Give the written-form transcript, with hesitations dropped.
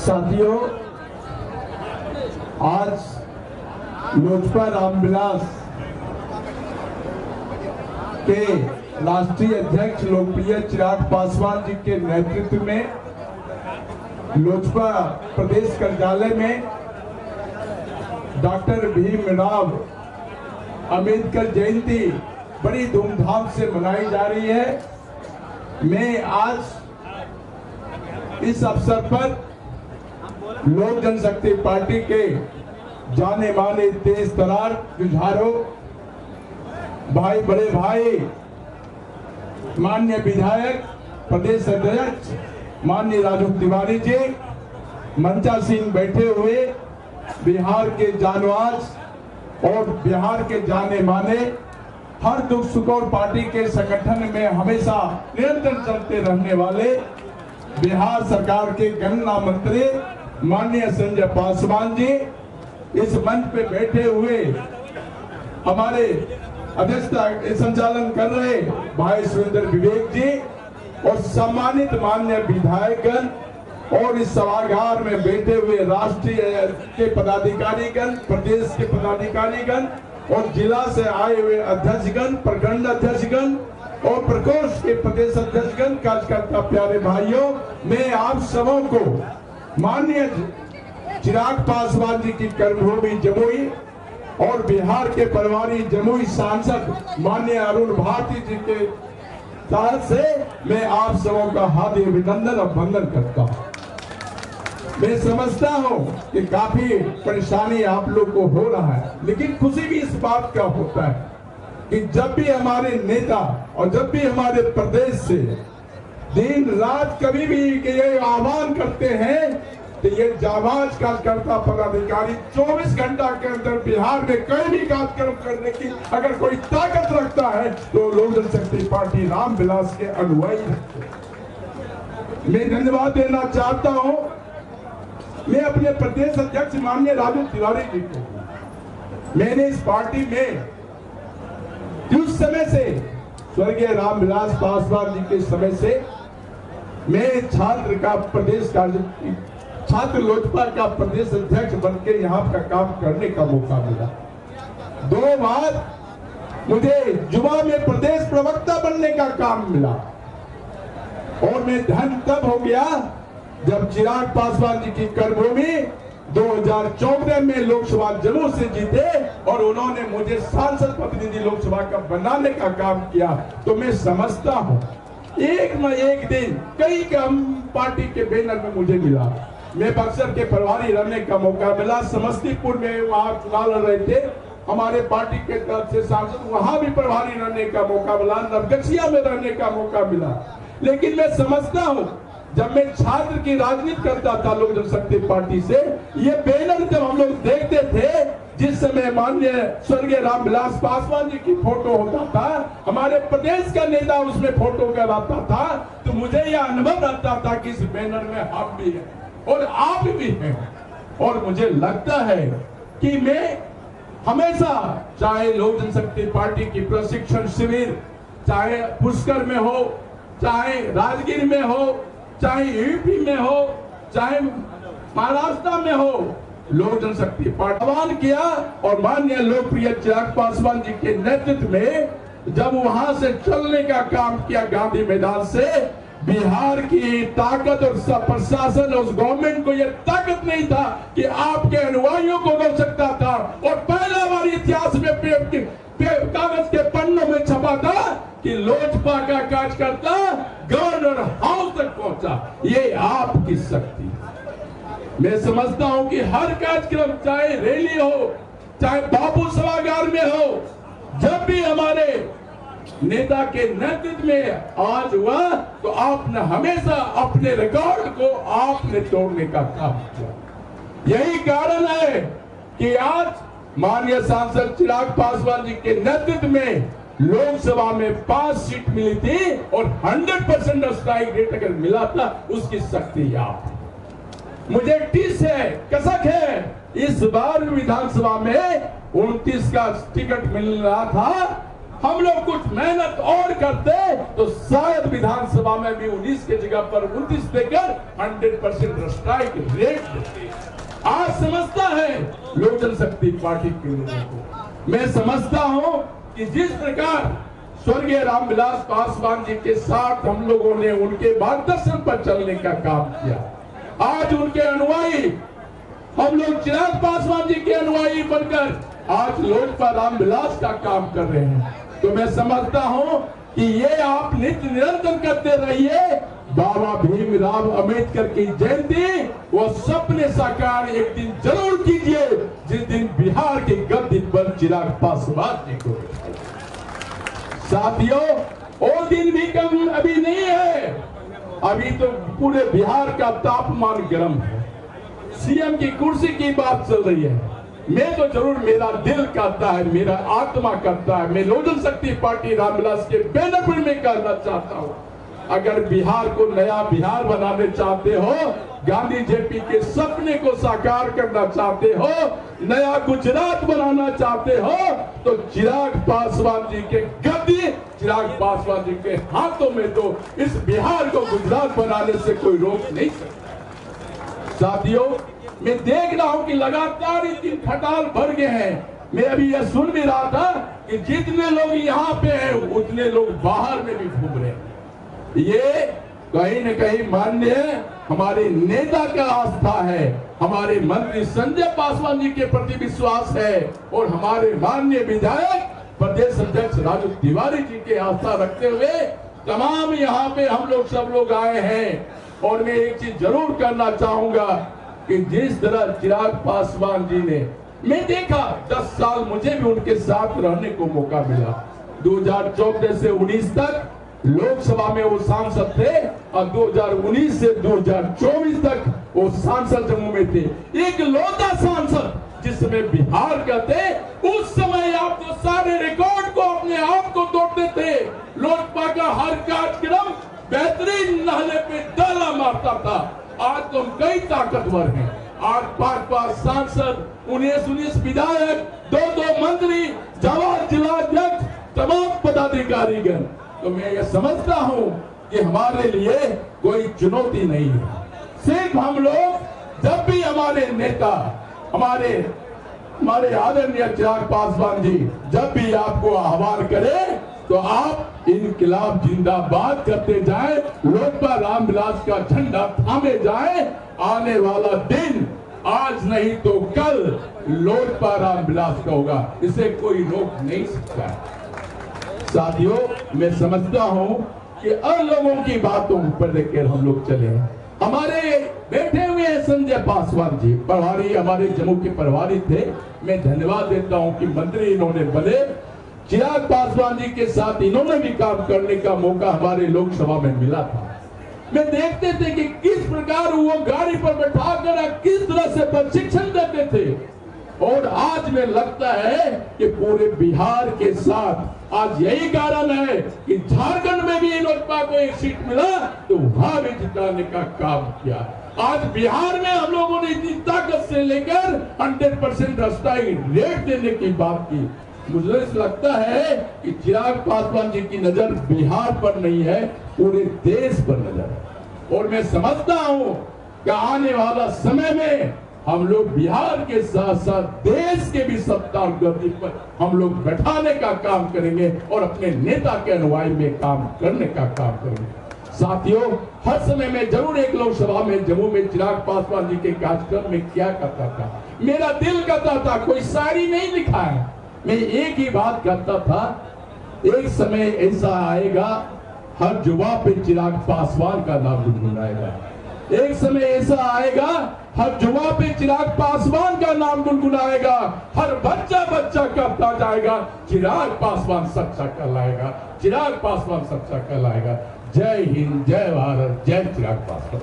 साथियों, आज लोजपा रामविलास के राष्ट्रीय अध्यक्ष लोकप्रिय चिराग पासवान जी के नेतृत्व में लोजपा प्रदेश कार्यालय में डॉक्टर भीमराव अंबेडकर जयंती बड़ी धूमधाम से मनाई जा रही है। मैं आज इस अवसर पर लोक जनशक्ति पार्टी के जाने माने तेज तरार जुझारू भाई, बड़े भाई, माननीय विधायक प्रदेश अध्यक्ष माननीय राजू तिवारी जी, मंचा सिंह बैठे हुए, बिहार के जानबाज और बिहार के जाने माने, हर दुख सुख और पार्टी के संगठन में हमेशा निरंतर चलते रहने वाले बिहार सरकार के गन्ना मंत्री माननीय संजय पासवान जी, इस मंच पे बैठे हुए हमारे अध्यक्षता संचालन कर रहे भाई सुरेंद्र विवेक जी और सम्मानित माननीय विधायकगण और इस सभागार में बैठे हुए राष्ट्रीय के पदाधिकारीगण, प्रदेश के पदाधिकारीगण और जिला से आए हुए अध्यक्षगण, प्रखंड अध्यक्षगण और प्रकोष्ठ के प्रदेश अध्यक्षगण, कार्यकर्ता प्यारे भाइयों, मैं आप सबों को माननीय चिराग पासवान जी की कर्मभूमि जमुई और बिहार के प्रभारी जमुई सांसद माननीय अरुण भारती जी के तरफ से मैं आप सबों का हार्दिक अभिनंदन और वंदन करता हूं। मैं समझता हूं कि काफी परेशानी आप लोग को हो रहा है, लेकिन खुशी भी इस बात का होता है कि जब भी हमारे नेता और जब भी हमारे प्रदेश से दिन रात कभी भी ये आह्वान करते हैं तो ये जाबाज कार्यकर्ता पदाधिकारी 24 घंटा के अंदर बिहार में कोई भी कार्यक्रम करने की अगर कोई ताकत रखता है तो लोक जनशक्ति पार्टी रामविलास के अनुयायी रखते हैं। मैं धन्यवाद देना चाहता हूं मैं अपने प्रदेश अध्यक्ष माननीय राजू तिवारी जी को। मैंने इस पार्टी में उस समय से स्वर्गीय रामविलास पासवान जी के समय से मैं छात्र का प्रदेश छात्र लोजपा का प्रदेश अध्यक्ष बनकर यहाँ का काम करने का मौका मिला। 2 बार मुझे युवा में प्रदेश प्रवक्ता बनने का काम मिला और मैं धन तब हो गया जब चिराग पासवान जी की कर्मभूमि 2014 में लोकसभा जमुई से जीते और उन्होंने मुझे सांसद प्रतिनिधि लोकसभा का बनाने का काम किया। तो मैं समझता हूं एक न एक दिन कई काम पार्टी के बैनर में मुझे मिला। मैं बक्सर के प्रभारी रहने का मौका मिला, समस्तीपुर में वहां चुनाव लड़ रहे थे हमारे पार्टी के तरफ से सांसद, वहां भी प्रभारी रहने का मौका मिला, नवगछिया में रहने का मौका मिला। लेकिन मैं समझता हूं जब मैं छात्र की राजनीति करता था लोक जनशक्ति पार्टी से, ये बैनर जब हम लोग देखते थे जिस समय माननीय स्वर्गीय रामविलास पासवान जी की फोटो होता था, हमारे प्रदेश का नेता उसमें फोटो कराता था, तो मुझे यह अनुभव रहता था कि इस बैनर में हम भी हैं और आप भी हैं। और मुझे लगता है कि मैं हमेशा चाहे लोक जनशक्ति पार्टी की प्रशिक्षण शिविर चाहे पुष्कर में हो, चाहे राजगीर में हो, चाहे यूपी में हो, चाहे महाराष्ट्र में हो, लोक जनशक्ति पार्टी आह्वान किया और माननीय लोकप्रिय चिराग पासवान जी के नेतृत्व में जब वहां से चलने का काम किया गांधी मैदान से, बिहार की ताकत और प्रशासन उस गवर्नमेंट को यह ताकत नहीं था कि आपके अनुयायियों को रोक सकता था। और पहला बार इतिहास में कागज के पन्नों में छपा था कि लोजपा का कार्यकर्ता गवर्नर हाउस तक पहुंचा। ये आपकी शक्ति। मैं समझता हूं कि हर कार्यक्रम चाहे रैली हो, चाहे बापू सभागार में हो, जब भी हमारे नेता के नेतृत्व में आज हुआ तो आपने हमेशा अपने रिकॉर्ड को आपने तोड़ने का काम किया। यही कारण है कि आज माननीय सांसद चिराग पासवान जी के नेतृत्व में लोकसभा में 5 सीट मिली थी और 100% स्ट्राइक रेट अगर मिला था उसकी शक्ति आप। मुझे टीस है, कसक है, इस बार विधानसभा में 29 का टिकट मिल रहा था हम लोग कुछ मेहनत और करते तो शायद विधानसभा में भी 19 के जगह पर 29 देकर 100% स्ट्राइक रेट देते। आज समझता है लोक जनशक्ति पार्टी के लोगों को, मैं समझता हूं कि जिस प्रकार स्वर्गीय रामविलास पासवान जी के साथ हम लोगों ने उनके मार्गदर्शन पर चलने का काम किया, आज उनके अनुयायी हम लोग चिराग पासवान जी के अनुयायी बनकर आज लोजपा रामविलास का काम कर रहे हैं। तो मैं समझता हूं कि ये आप नित्य निरंतर करते रहिए। बाबा भीमराव अंबेडकर की जयंती वो सपने साकार एक दिन जरूर कीजिए, जिस दिन बिहार के गद्दी पर चिराग पासवान जी को। साथियों, वो दिन भी कम अभी नहीं है, अभी तो पूरे बिहार का तापमान गर्म है। सीएम की कुर्सी की बात चल रही है। मैं तो जरूर, मेरा दिल करता है, मेरा आत्मा करता है, मैं लोक जनशक्ति पार्टी रामविलास के बैनर पर मैं करना चाहता हूं। अगर बिहार को नया बिहार बनाने चाहते हो, गांधी जेपी के सपने को साकार करना चाहते हो, नया गुजरात बनाना चाहते हो, तो चिराग पासवान जी के गद्दी, चिराग पासवान जी के हाथों में तो इस बिहार को गुजरात बनाने से कोई रोक नहीं सकता। साथियों, मैं देख रहा हूं कि लगातार इस दिन खटाल भर गए हैं। मैं अभी यह सुन भी रहा था कि जितने लोग यहाँ पे हैं उतने लोग बाहर में भी घूम रहे हैं। ये कहीं न कहीं माननीय हमारे नेता का आस्था है, हमारे मंत्री संजय पासवान जी के प्रति विश्वास है, और हमारे माननीय विधायक प्रदेश अध्यक्ष राजू तिवारी जी के आस्था रखते हुए तमाम यहाँ पे हम लोग सब लोग आए हैं। और मैं एक चीज जरूर करना चाहूंगा कि जिस तरह चिराग पासवान जी ने, मैं देखा 10 साल मुझे भी उनके साथ रहने को मौका मिला। 2014 से 19 तक लोकसभा में वो सांसद थे और 2019 से 2024 तक वो सांसद जम्मू में थे। एक लौता सांसद जिसमें बिहार का थे। उस समय आप तो सारे रिकॉर्ड को अपने आप को तोड़ते थे। लोजपा का हर कार्यक्रम बेहतरीन नाले पे डाला मारता था। आज तो हम कई ताकतवर हैं। आज 5 सांसद, 19 विधायक, 2 मंत्री, जवाहर जिलाध्यक्ष, तमाम पदाधिकारीगण। तो मैं ये समझता हूं कि हमारे लिए कोई चुनौती नहीं है। सिर्फ हम लोग जब भी हमारे नेता, हमारे आदरणीय चिराग पासवान जी जब भी आपको आह्वान करें तो आप इनकलाब जिंदाबाद करते जाएं, लोजपा रामविलास का झंडा थामे जाएं। आने वाला दिन आज नहीं तो कल लोजपा रामविलास का होगा, इसे कोई रोक नहीं सकता। साथियों, मैं समझता हूं कि और लोगों की बातों पर देखकर हम लोग चले। हमारे बैठे हुए हैं संजय पासवान जी, प्रभारी, हमारे जम्मू के प्रभारी थे। मैं धन्यवाद देता हूं कि मंत्री इन्होंने बने। चिराग पासवान जी के साथ इन्होंने भी काम करने का मौका हमारे लोकसभा में मिला था। मैं देखते थे कि किस प्रकार वो गाड़ी पर बैठाकर किस तरह से प्रशिक्षण देते थे। और आज में लगता है कि पूरे बिहार के साथ आज यही कारण है कि झारखंड में भी लोजपा को एक सीट मिला तो वहां भी जिताने का काम किया। आज बिहार में हम लोगों ने इतनी ताकत से लेकर 100% स्ट्राइक रेट देने की बात की। मुझे लगता है कि चिराग पासवान जी की नजर बिहार पर नहीं है, पूरे देश पर नजर है। और मैं समझता हूं कि आने वाला समय में हम लोग बिहार के साथ साथ देश के भी सत्ता गद्दी पर हम लोग बैठाने का काम करेंगे और अपने नेता के अनुयायी में काम करने का काम करेंगे। साथियों, हर समय में जरूर एक लोकसभा में जम्मू में चिराग पासवान जी के कार्यक्रम में क्या करता था, मेरा दिल करता था, कोई शायरी नहीं लिखा है, मैं एक ही बात करता था, एक समय ऐसा आएगा हर जुबा पे चिराग पासवान का नाम गुनगुनाएगा। एक समय ऐसा आएगा हर जुबा पे चिराग पासवान का नाम गुनगुनाएगा। हर बच्चा करता जाएगा चिराग पासवान सच्चा कहलाएगा, चिराग पासवान सच्चा कहलाएगा। जय हिंद, जय भारत, जय चिराग पासवान।